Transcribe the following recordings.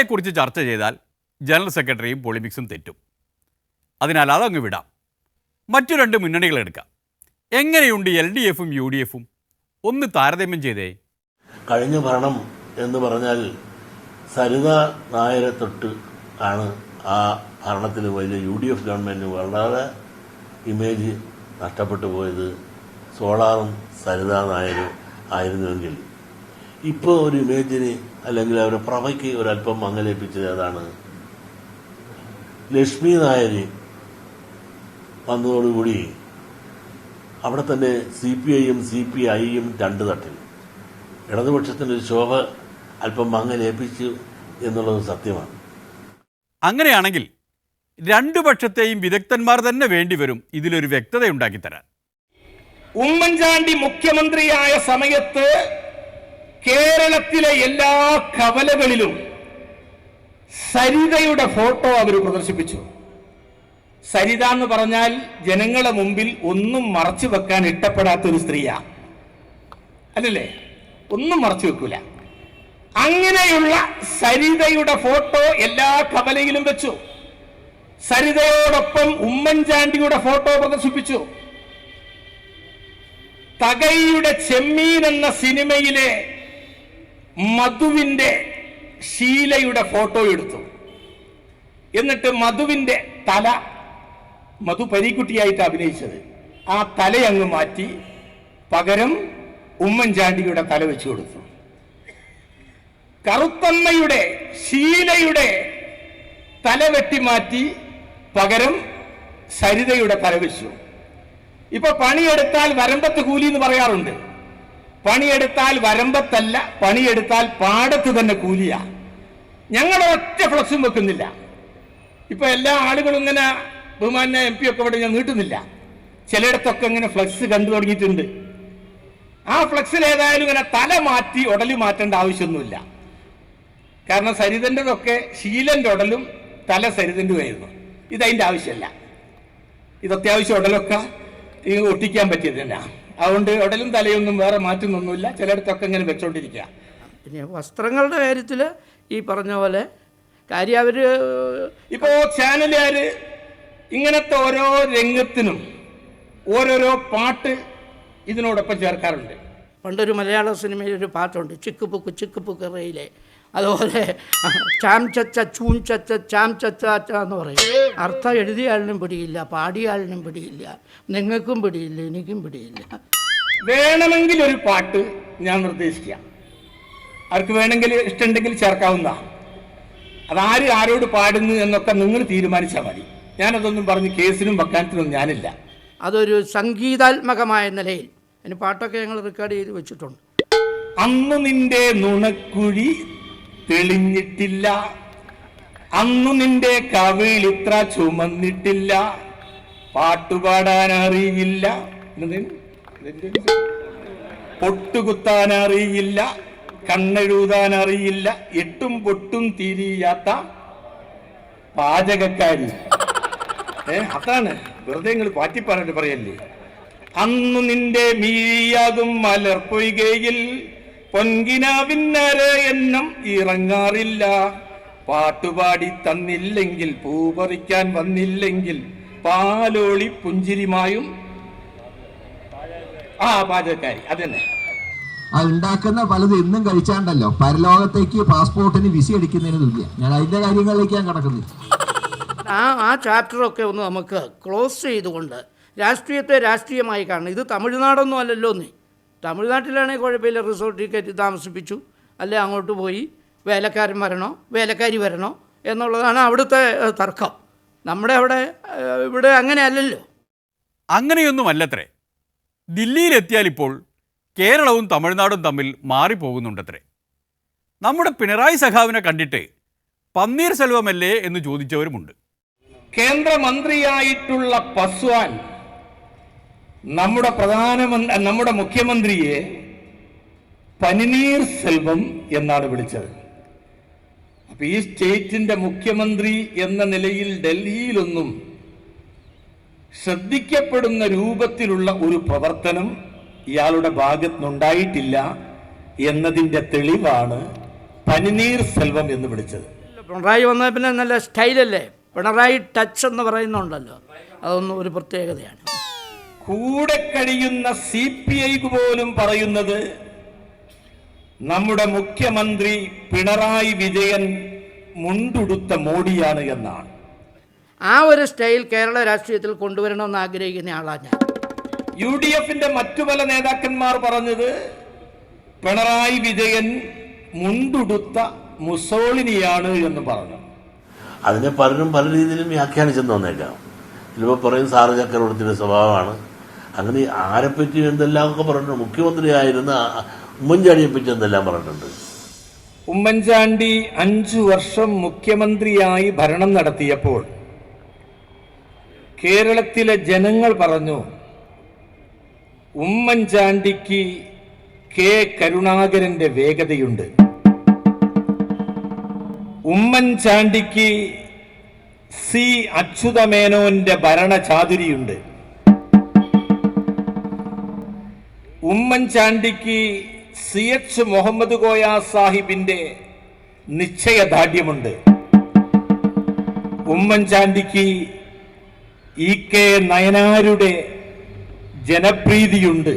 സരിതയെക്കുറിച്ച് ചർച്ച ചെയ്താൽ ജനറൽ സെക്രട്ടറിയും പൊളിമിക്സും തെറ്റും. അതിനാൽ അതങ്ങ് വിടാം. മറ്റു രണ്ട് മുന്നണികളെടുക്കാം. എങ്ങനെയുണ്ട് LDFും UDFും? ഒന്ന് താരതമ്യം ചെയ്തേ. കഴിഞ്ഞ ഭരണം എന്ന് പറഞ്ഞാൽ സരിത നായരെ തൊട്ട് ആണ് ആ ഭരണത്തിന് വലിയ UDF ഗവൺമെൻറ് വളരെ ഇമേജ് നഷ്ടപ്പെട്ടു പോയത്. സോളാറും സരിത നായരും ആയിരുന്നുവെങ്കിൽ ഇപ്പോൾ ഒരു ഇമേജിന് അല്ലെങ്കിൽ അവരുടെ പ്രഭയ്ക്ക് ഒരല്പം മങ്ങലേൽപ്പിച്ചത് ഏതാണ്? ലക്ഷ്മി നായർ വന്നതോടുകൂടി അവിടെ തന്നെ CPIയും CPIയും രണ്ട് തട്ടിൽ ഇടതുപക്ഷത്തിൻ്റെ ഒരു ശോഭ അല്പം മങ്ങലേൽപ്പിച്ചു എന്നുള്ളത് സത്യമാണ്. അങ്ങനെയാണെങ്കിൽ രണ്ടു പക്ഷത്തെയും വിദഗ്ധന്മാർ തന്നെ വേണ്ടിവരും ഇതിലൊരു വ്യക്തത ഉണ്ടാക്കിത്തരാൻ. ഉമ്മൻചാണ്ടി മുഖ്യമന്ത്രിയായ സമയത്ത് കേരളത്തിലെ എല്ലാ കവലകളിലും സരിതയുടെ ഫോട്ടോ അവർ പ്രദർശിപ്പിച്ചു. സരിത എന്ന് പറഞ്ഞാൽ ജനങ്ങളെ മുമ്പിൽ ഒന്നും മറച്ചു വെക്കാൻ ഇഷ്ടപ്പെടാത്തൊരു സ്ത്രീയാ, അല്ലല്ലേ? ഒന്നും മറച്ചു വെക്കൂല. അങ്ങനെയുള്ള സരിതയുടെ ഫോട്ടോ എല്ലാ കവലയിലും വെച്ചു. സരിതയോടൊപ്പം ഉമ്മൻചാണ്ടിയുടെ ഫോട്ടോ പ്രദർശിപ്പിച്ചു. തകഴിയുടെ ചെമ്മീൻ എന്ന സിനിമയിലെ മധുവിന്റെ ഷീലയുടെ ഫോട്ടോ എടുത്തു. എന്നിട്ട് മധുവിന്റെ തല, മധു പരീക്കുട്ടിയായിട്ട് അഭിനയിച്ചത്, ആ തലയങ്ങ് മാറ്റി പകരം ഉമ്മൻചാണ്ടിയുടെ തല വെച്ചു കൊടുത്തു. കറുത്തമ്മയുടെ ഷീലയുടെ തല വെട്ടിമാറ്റി പകരം സരിതയുടെ തല വെച്ചു. ഇപ്പൊ പണിയെടുത്താൽ വരമ്പത്ത് കൂലി എന്ന് പറയാറുണ്ട്. പണിയെടുത്താൽ വരമ്പത്തല്ല, പണിയെടുത്താൽ പാടത്ത് തന്നെ കൂലിയാ. ഞങ്ങൾ ഒറ്റ ഫ്ലക്സും വെക്കുന്നില്ല. ഇപ്പൊ എല്ലാ ആളുകളും ഇങ്ങനെ ബഹുമാന്യ MP ഒക്കെ ഇവിടെ ഞാൻ നീട്ടുന്നില്ല. ചിലയിടത്തൊക്കെ ഇങ്ങനെ ഫ്ലക്സ് കണ്ടു തുടങ്ങിയിട്ടുണ്ട്. ആ ഫ്ലക്സിൽ ഏതായാലും ഇങ്ങനെ തല മാറ്റി ഉടല് മാറ്റേണ്ട ആവശ്യമൊന്നുമില്ല. കാരണം സരിതൻ്റെതൊക്കെ ശീലന്റെ ഉടലും തല സരിതൻ്റെതായിരുന്നു. ഇതതിൻ്റെ ആവശ്യമല്ല. ഇത് അത്യാവശ്യം ഉടലൊക്കെ ഒട്ടിക്കാൻ പറ്റിയത് തന്നെ. അതുകൊണ്ട് ഉടലും തലയൊന്നും വേറെ മാറ്റുന്നൊന്നുമില്ല. ചിലയിടത്തൊക്കെ ഇങ്ങനെ വെച്ചോണ്ടിരിക്കുക. പിന്നെ വസ്ത്രങ്ങളുടെ കാര്യത്തിൽ ഈ പറഞ്ഞ പോലെ കാര്യം അവർ ഇപ്പോൾ ചാനലുകാർ ഇങ്ങനത്തെ ഓരോ രംഗത്തിനും ഓരോരോ പാട്ട് ഇതിനോടൊപ്പം ചേർക്കാറുണ്ട്. പണ്ടൊരു മലയാള സിനിമയിൽ ഒരു പാട്ടുണ്ട്, ചിക്കുപുക്ക് ചിക്കുപുക്ക് റെയിലെ. അതുപോലെ ചാം ചച്ച ചൂം ചച്ച ചാം ചച്ച എന്ന് പറയും. അർത്ഥം എഴുതിയ ആളിനും പിടിയില്ല, പാടിയ ആളിനും പിടിയില്ല, നിങ്ങൾക്കും പിടിയില്ല, എനിക്കും പിടിയില്ല. വേണമെങ്കിൽ ഒരു പാട്ട് ഞാൻ നിർദ്ദേശിക്കാം. ആർക്ക് വേണമെങ്കിൽ ഇഷ്ടമുണ്ടെങ്കിൽ ചേർക്കാവുന്ന. അതാര് ആരോട് പാടുന്നു എന്നൊക്കെ നിങ്ങൾ തീരുമാനിച്ചാൽ മതി. ഞാനതൊന്നും പറഞ്ഞ് കേസിനും വക്കാനത്തിനും ഞാനില്ല. അതൊരു സംഗീതാത്മകമായ നിലയിൽ അതിന് പാട്ടൊക്കെ ഞങ്ങൾ റെക്കോർഡ് ചെയ്ത് വെച്ചിട്ടുണ്ട്. അന്നു നിന്റെ നുണക്കുഴി തെളിഞ്ഞിട്ടില്ല, അന്നു നിന്റെ കവിളിത്ര ചുമന്നിട്ടില്ല, പാട്ടുപാടാൻ അറിയില്ല, പൊട്ടുകുത്താൻ അറിയില്ല, കണ്ണെഴുതാൻ അറിയില്ല, എട്ടും പൊട്ടും തിരിയാത്ത പാചകക്കാരി. അതാണ് വെറുതെ നിങ്ങൾ പാറ്റിപ്പാനായിട്ട് പറയല്ലേ. അന്നു നിന്റെ മീയാകും മലർപ്പൊയ്കയിൽ പൊൻകിനാവിന്നര എണ്ണം ഇറങ്ങാറില്ല, പാട്ടുപാടി തന്നില്ലെങ്കിൽ പൂ പറിക്കാൻ വന്നില്ലെങ്കിൽ പാലോളി പുഞ്ചിരിമായും. പാചകക്കാരി അതന്നെ. ആ ഉണ്ടാക്കുന്ന പലത് എന്നും കഴിച്ചാണ്ടല്ലോ പരലോകത്തേക്ക് പാസ്പോർട്ടിന് വിസ അടിക്കുന്നതിന് തുല്യ. ഞാൻ അതിന്റെ കാര്യങ്ങളിലേക്ക് ഞാൻ കിടക്കുന്നില്ല. ആ ചാപ്റ്ററൊക്കെ ഒന്ന് നമുക്ക് ക്ലോസ് ചെയ്തുകൊണ്ട് രാഷ്ട്രീയത്തെ രാഷ്ട്രീയമായി കാണണം. ഇത് തമിഴ്നാടൊന്നും അല്ലല്ലോ. തമിഴ്നാട്ടിലാണെങ്കിൽ കുഴപ്പമില്ല, റിസോർട്ടിൽ കയറ്റി താമസിപ്പിച്ചു, അല്ലെ അങ്ങോട്ട് പോയി വേലക്കാരൻ വരണോ വേലക്കാരി വരണോ എന്നുള്ളതാണ് അവിടുത്തെ തർക്കം. നമ്മുടെ ഇവിടെ അങ്ങനെ അല്ലല്ലോ. അങ്ങനെയൊന്നുമല്ലത്രേ. ദില്ലിയിലെത്തിയാൽ ഇപ്പോൾ കേരളവും തമിഴ്നാടും തമ്മിൽ മാറിപ്പോകുന്നുണ്ടത്രേ. നമ്മുടെ പിണറായി സഖാവിനെ കണ്ടിട്ട് പന്നീർ സെൽവമല്ലേ എന്ന് ചോദിച്ചവരുമുണ്ട്. കേന്ദ്രമന്ത്രിയായിട്ടുള്ള പസ്വാൻ നമ്മുടെ മുഖ്യമന്ത്രിയെ പനിനീർ സെൽവം എന്നാണ് വിളിച്ചത്. അപ്പൊ ഈ സ്റ്റേറ്റിന്റെ മുഖ്യമന്ത്രി എന്ന നിലയിൽ ഡൽഹിയിലൊന്നും ശ്രദ്ധിക്കപ്പെടുന്ന രൂപത്തിലുള്ള ഒരു പ്രവർത്തനം ഇയാളുടെ ഭാഗത്തുനിന്നുണ്ടായിട്ടില്ല എന്നതിന്റെ തെളിവാണ് പനിനീർ സെൽവം എന്ന് വിളിച്ചത്. പിണറായി വന്ന പിന്നെ നല്ല സ്റ്റൈലല്ലേ, പിണറായി ടച്ച് എന്ന് പറയുന്നുണ്ടല്ലോ, അതൊന്നും ഒരു പ്രത്യേകതയാണ്. കൂടെ കഴിയുന്ന CPI പോലും പറയുന്നത് നമ്മുടെ മുഖ്യമന്ത്രി പിണറായി വിജയൻ മുണ്ടുടുത്ത മോഡിയാണ് എന്നാണ്. ആ ഒരു സ്റ്റൈൽ കേരള രാഷ്ട്രീയത്തിൽ കൊണ്ടുവരണമെന്ന് ആഗ്രഹിക്കുന്ന ആളാണ് ഞാൻ. UDFന്റെ മറ്റു പല നേതാക്കന്മാർ പറഞ്ഞത് പിണറായി വിജയൻ മുണ്ടുടുത്ത മുസോളിനിയാണ് എന്ന് പറഞ്ഞു. അതിനെ പലരും പല രീതിയിലും വ്യാഖ്യാനിച്ചെന്ന് വന്നേക്കാം. ചിലപ്പോൾ പറയും സാറ് ചക്രവർത്തിയുടെ സ്വഭാവമാണ്, അങ്ങനെ ആരെപ്പറ്റി എന്തെല്ലാമൊക്കെ പറഞ്ഞിട്ടുണ്ട്. മുഖ്യമന്ത്രിയായിരുന്ന ഉമ്മൻചാണ്ടിയെപ്പറ്റി എന്തെല്ലാം പറഞ്ഞിട്ടുണ്ട്. ഉമ്മൻചാണ്ടി 5 വർഷം മുഖ്യമന്ത്രിയായി ഭരണം നടത്തിയപ്പോൾ കേരളത്തിലെ ജനങ്ങൾ പറഞ്ഞു, ഉമ്മൻചാണ്ടിക്ക് കെ കരുണാകരന്റെ വേഗതയുണ്ട്, ഉമ്മൻചാണ്ടിക്ക് സി അച്യുതമേനോന്റെ ഭരണചാതുരിയുണ്ട്, ഉമ്മൻചാണ്ടിക്ക് CH മുഹമ്മദ് കോയ സാഹിബിന്റെ നിശ്ചയദാർഢ്യമുണ്ട്, ഉമ്മൻചാണ്ടിക്ക് EK നയനാരുടെ ജനപ്രീതിയുണ്ട്.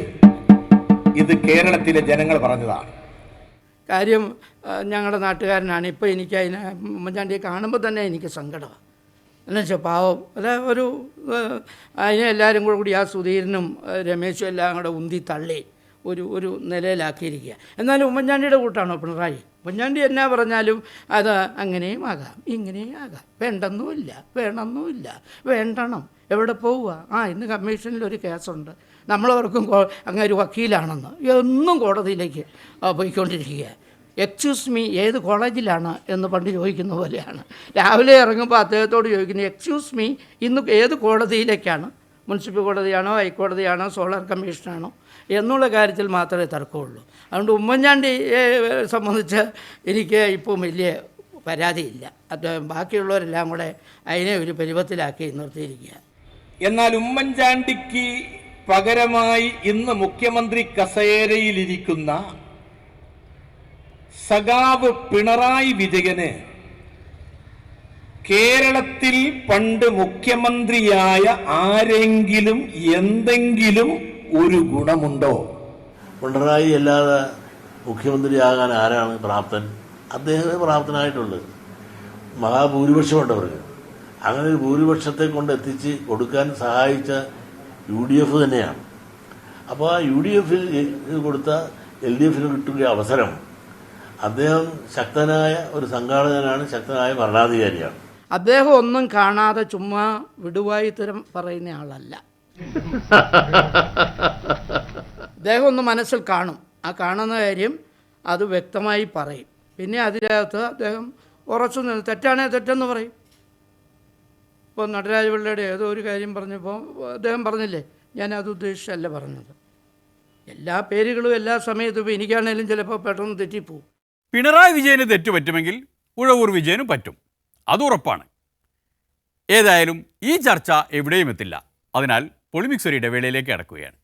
ഇത് കേരളത്തിലെ ജനങ്ങൾ പറഞ്ഞതാണ്. കാര്യം ഞങ്ങളുടെ നാട്ടുകാരനാണ്. ഇപ്പോൾ എനിക്ക് ഉമ്മൻചാണ്ടിയെ കാണുമ്പോൾ തന്നെ എനിക്ക് സങ്കടമാണ്. എന്നുവെച്ചാൽ പാവം അല്ല, അതിനെ എല്ലാവരും കൂടി ആ സുധീരനും രമേശും എല്ലാം കൂടെ ഉന്തി തള്ളി ഒരു നിലയിലാക്കിയിരിക്കുക. എന്നാലും ഉമ്മൻചാണ്ടിയുടെ കൂട്ടാണോ പിണറായി? ഉമ്മൻചാണ്ടി എന്നാ പറഞ്ഞാലും അത് അങ്ങനെയും ആകാം ഇങ്ങനെയും ആകാം, വേണ്ടെന്നുമില്ല വേണമെന്നുമില്ല, വേണ്ടണം, എവിടെ പോവുക, ഇന്ന് കമ്മീഷനിലൊരു കേസുണ്ട്, നമ്മളവർക്കും അങ്ങനെ ഒരു വക്കീലാണെന്ന് എന്നും കോടതിയിലേക്ക് പോയിക്കൊണ്ടിരിക്കുക. എക്സ്ക്യൂസ് മീ, ഏത് കോളേജിലാണ് എന്ന് പണ്ട് ചോദിക്കുന്ന പോലെയാണ്. രാവിലെ ഇറങ്ങുമ്പോൾ അദ്ദേഹത്തോട് ചോദിക്കുന്നത്, എക്സ്ക്യൂസ് മീ, ഇന്ന് ഏത് കോടതിയിലേക്കാണ്, മുനിസിപ്പൽ കോടതിയാണോ ഹൈക്കോടതിയാണോ സോളാർ കമ്മീഷനാണോ എന്നുള്ള കാര്യത്തിൽ മാത്രമേ തർക്കമുള്ളൂ. അതുകൊണ്ട് ഉമ്മൻചാണ്ടിയെ സംബന്ധിച്ച് എനിക്ക് ഇപ്പോൾ വലിയ പരാതിയില്ല. അത് ബാക്കിയുള്ളവരെല്ലാം കൂടെ അതിനെ ഒരു പരുവത്തിലാക്കി നിർത്തിയിരിക്കുക. എന്നാൽ ഉമ്മൻചാണ്ടിക്ക് പകരമായി ഇന്ന് മുഖ്യമന്ത്രി കസേരയിലിരിക്കുന്ന സഖാവ് പിണറായി വിജയന് കേരളത്തിൽ പണ്ട് മുഖ്യമന്ത്രിയായ ആരെങ്കിലും എന്തെങ്കിലും ഒരു ഗുണമുണ്ടോ? പിണറായി അല്ലാതെ മുഖ്യമന്ത്രിയാകാൻ ആരാണ് പ്രാപ്തൻ? അദ്ദേഹമേ പ്രാപ്തനായിട്ടുള്ളത്. മഹാഭൂരിപക്ഷമുണ്ട് അവർക്ക്. അങ്ങനെ ഒരു ഭൂരിപക്ഷത്തെ കൊണ്ട് എത്തിച്ച് കൊടുക്കാൻ സഹായിച്ച UDF തന്നെയാണ്. അപ്പോൾ ആ UDF കൊടുത്ത LDF കിട്ടുന്ന അവസരം, അദ്ദേഹം ശക്തനായ ഒരു സംഘാടകനാണ്, ശക്തനായ ഭരണാധികാരിയാണ്. അദ്ദേഹം ഒന്നും കാണാതെ ചുമ്മാ വിടുവായി തരം പറയുന്ന ആളല്ല. അദ്ദേഹം ഒന്ന് മനസ്സിൽ കാണും, ആ കാണുന്ന കാര്യം അത് വ്യക്തമായി പറയും. പിന്നെ അതിനകത്ത് അദ്ദേഹം ഉറച്ചു നിന്ന് തെറ്റാണേ തെറ്റെന്ന് പറയും. ഇപ്പോൾ നടരാജപിള്ളയുടെ ഏതോ ഒരു കാര്യം പറഞ്ഞപ്പോൾ അദ്ദേഹം പറഞ്ഞില്ലേ, ഞാനത് ഉദ്ദേശിച്ചല്ല പറഞ്ഞത്. എല്ലാ പേരുകളും എല്ലാ സമയത്തും ഇപ്പോൾ എനിക്കാണേലും ചിലപ്പോൾ പെട്ടെന്ന് തെറ്റിപ്പോവും. പിണറായി വിജയന് തെറ്റുപറ്റുമെങ്കിൽ ഉഴവൂർ വിജയനും പറ്റും, അത് ഉറപ്പാണ്. ഏതായാലും ഈ ചർച്ച എവിടെയും എത്തില്ല. അതിനാൽ പൊളിമിക്സ് ഒരു ഇടവേളയിലേക്ക് കടക്കുകയാണ്.